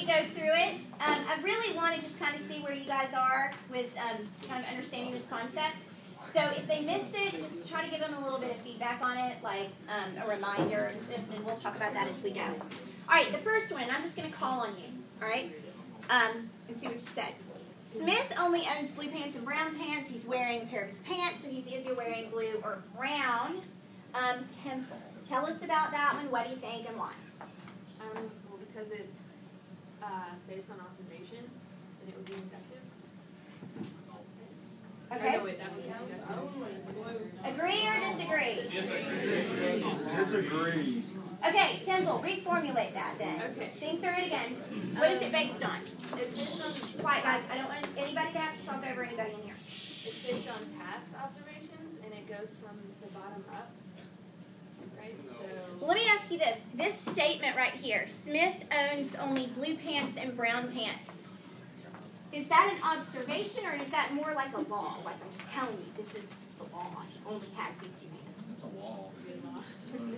we go through it. I really want to just kind of see where you guys are with kind of understanding this concept. So if they miss it, just try to give them a little bit of feedback on it, like a reminder, and we'll talk about that as we go. All right, the first one, I'm just going to call on you, all right, and see what you said. Smith only owns blue pants and brown pants. He's wearing a pair of his pants, and he's either wearing blue or brown. Temple, tell us about that one. What do you think and why? Well, because it's based on observation, then it would be inductive. Okay. No, wait, that would be inductive. Agree or disagree? Disagree. Okay, Temple, reformulate that then. Okay. Think through it again. What is it based on? It's based on Quiet, guys. I don't want anybody to have to talk over anybody in here. It's based on past observations, and it goes from the bottom up. Right. So. Well, let me ask you this. This statement right here, Smith owns only blue pants and brown pants. Is that an observation, or is that more like a law? Like I'm just telling you, this is the law. He only has these two pants. It's a law.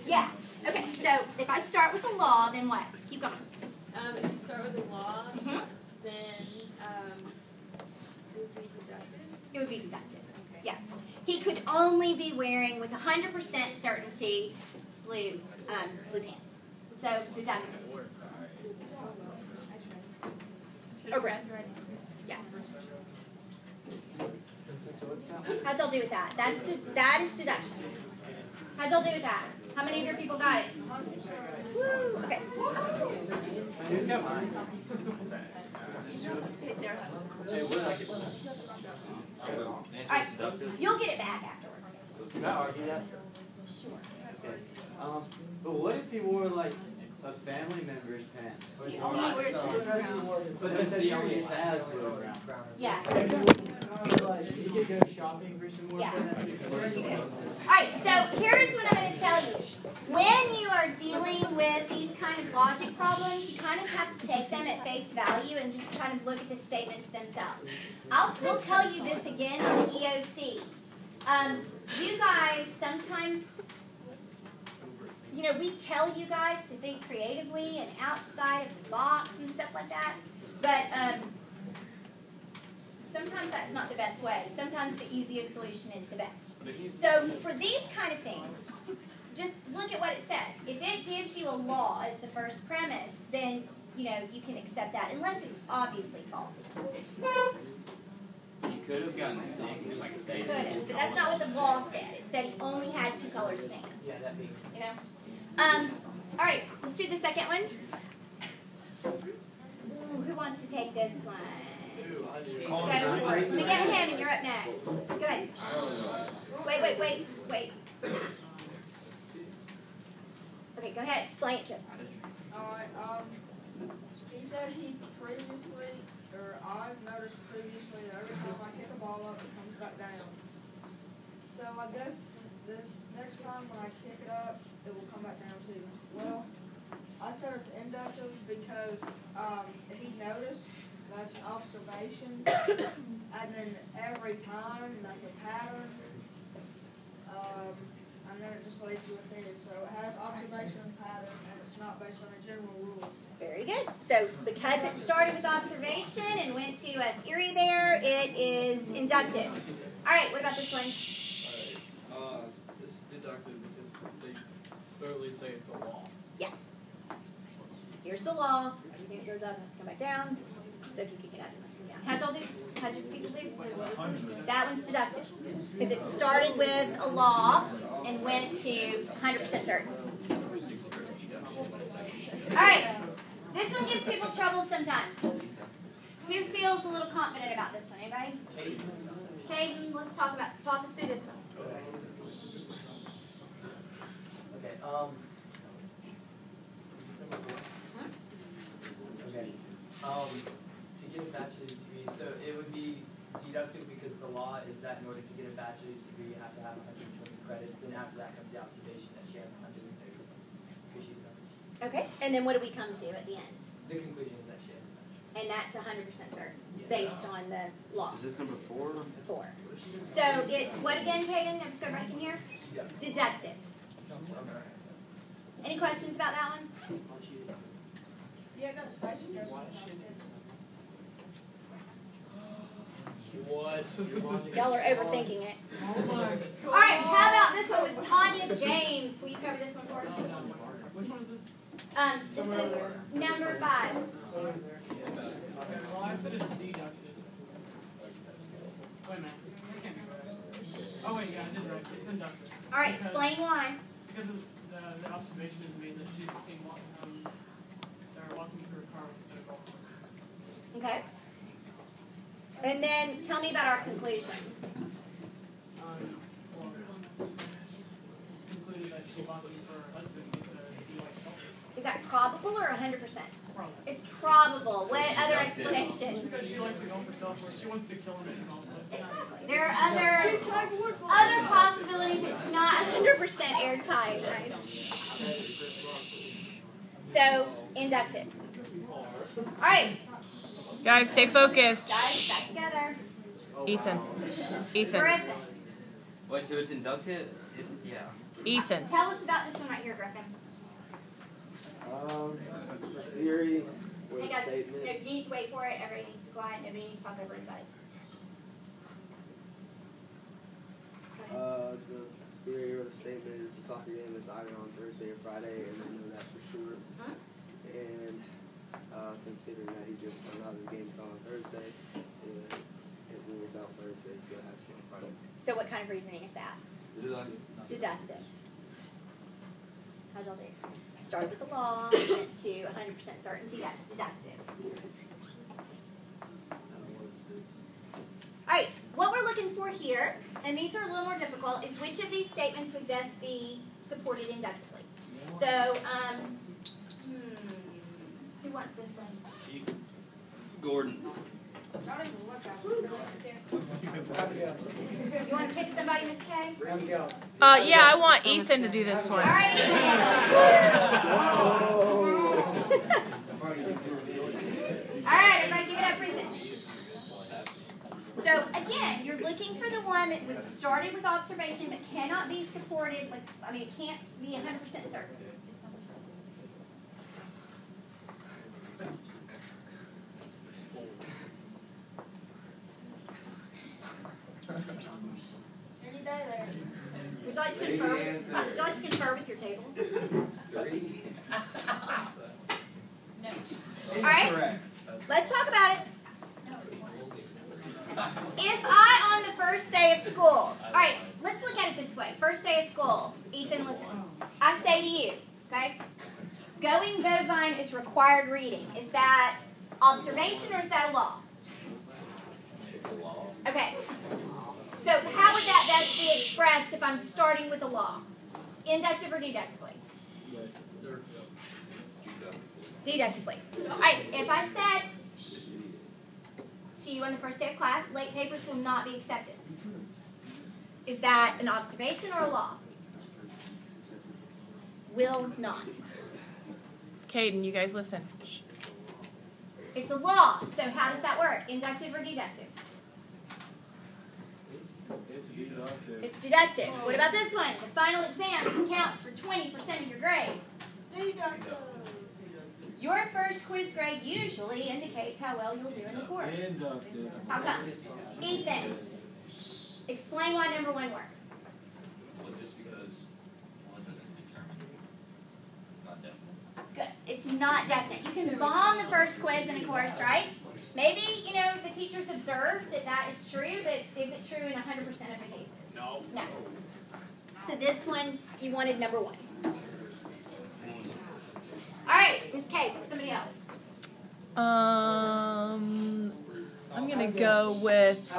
Yeah. Okay, so if I start with the law, then what? Keep going. If you start with the law, Mm-hmm. then it would be deductive. It would be deductive. Okay. Yeah. He could only be wearing, with 100% certainty, blue pants. So, deductive. Or brown. Yeah. How'd y'all do with that? That is deduction. How'd y'all do with that? How many of your people got it? Woo! Okay. Who's got mine? Okay, Sarah. Alright, You'll get it back afterwards. Can I argue that? Sure. Okay. But what if he wore like a family member's pants? He only wears this. But they said he only has blue. Yeah. He could go shopping for some more Yeah. pants. Alright, so here's what I'm going to tell you. When you are dealing with these kind of logic problems, you kind of have to take them at face value and just kind of look at the statements themselves. We'll tell you this again on the EOC. You guys sometimes, we tell you guys to think creatively and outside of the box and stuff like that, but sometimes that's not the best way. Sometimes the easiest solution is the best. So for these kind of things, just look at what it says. If it gives you a law as the first premise, then you can accept that, unless it's obviously faulty. he could have gotten sick, like stated. Could have, but that's not what the law said. It said he only had 2 colors of pants. Yeah, that means. All right, let's do the second one. Ooh, who wants to take this one? Go for it. Let me get him, and you're up next. Go ahead. Wait. Okay, go ahead. Explain it to us. Alright, he said I've noticed previously that every time I kick a ball up, it comes back down. So I guess this next time when I kick it up, it will come back down too. Well, I said it's inductive because if he noticed, that's an observation, and then every time, that's a pattern, and then it just leads you with it. So it has observation and pattern, and it's not based on the general rules. Very good. So because it started with observation and went to a theory there, it is inductive. All right, what about this one? It's deductive because they thoroughly say it's a law. Yeah. Here's the law. Everything that goes up has to come back down. So if you kick it up, it must come down. How'd y'all do? How'd you people do? That one's deductive because it started with a law and went to 100% certain. All right. This one gives people trouble sometimes. Who feels a little confident about this one? Anybody? Hayden, let's talk us through this one. Okay, to get a bachelor's degree, so it would be deductive because the law is that in order to get a bachelor's degree, you have to have 120 credits. Then after that comes the observation that she has 130 because she's an underachievement. Okay. And then what do we come to at the end? The conclusion is that she has a bachelor's. And that's 100% certain based on the law. Is this number 4? 4. So it's what again, Peyton? So everybody can hear? Deductive. Any questions about that one? Yeah, no, station goes to What? Y'all are overthinking it. Oh my god. Alright, how about this one with Tanya James? Will you cover this one for us? Which one is this? This is number 5. Well, I said it's deductive. Wait a minute. That can't be right. Oh wait, yeah, I did right. It's inductive. Alright, explain why. Because of the observation is made that she's seen they're walking through a car instead of golf. Okay. And then tell me about our conclusion. Well, it's concluded that she bought these for her husband because he likes golf. Is that probable or 100%? Probably. It's probable. What other explanation? Because she likes to golf herself, or she wants to kill him in golf. Exactly. There are other possibilities. It's not 100% airtight. Right? So, inductive. Alright. Guys, stay focused. Guys, back together. Ethan. Griffin. Wait, so it's inductive? Yeah. Ethan. Tell us about this one right here, Griffin. Theory or Hey the guys, statement. no, you need to wait for it. Everybody needs to be quiet. Nobody needs to talk over anybody. The theory or the statement is the soccer game is either on Thursday or Friday, and I know that for sure. Huh? And considering that he just found out the game's on Thursday, it rules out Thursday, so it has to be on Friday. So what kind of reasoning is that? Deductive. How'd y'all do? Started with the law, went to 100% certainty, that's deductive. Alright, what we're looking for here, and these are a little more difficult, is which of these statements would best be supported inductively. So, who wants this one? Gordon. You want to pick somebody, Miss K? Yeah, I want Ethan to do this one. Alright, Alright, everybody give it up for Ethan. So again, you're looking for the one that was started with observation but cannot be supported with, it can't be 100% certain. Any better? Would you like to confer? Would you like to confer with your table? No. Alright, let's talk about it. If I, on the first day of school, alright, let's look at it this way. First day of school, Ethan, listen. I say to you, okay, going bovine is required reading. Is that observation or is that a law? It's a law. Okay. So how would that best be expressed if I'm starting with a law? Inductive or deductively? Deductively. Alright, if I said to you on the first day of class, late papers will not be accepted. Is that an observation or a law? Will not. Caden, you guys listen. It's a law. So how does that work? Inductive or deductive? It's deductive. It's deductive. What about this one? The final exam counts for 20% of your grade. Deductive. Your first quiz grade usually indicates how well you'll do in the course. Inductive. How come? Ethan, explain why number 1 works. Well, just because one doesn't determine. It's not definite. Good. It's not definite. You can bomb the first quiz in a course, right? Maybe, the teachers observed that that is true, but is it true in 100% of the cases? No. No. So this one, you wanted number 1. All right, Miss K, pick somebody else. I'm gonna go with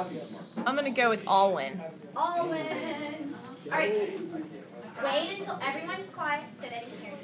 Alwyn. Alwyn. All right. Wait until everyone's quiet so they can hear you.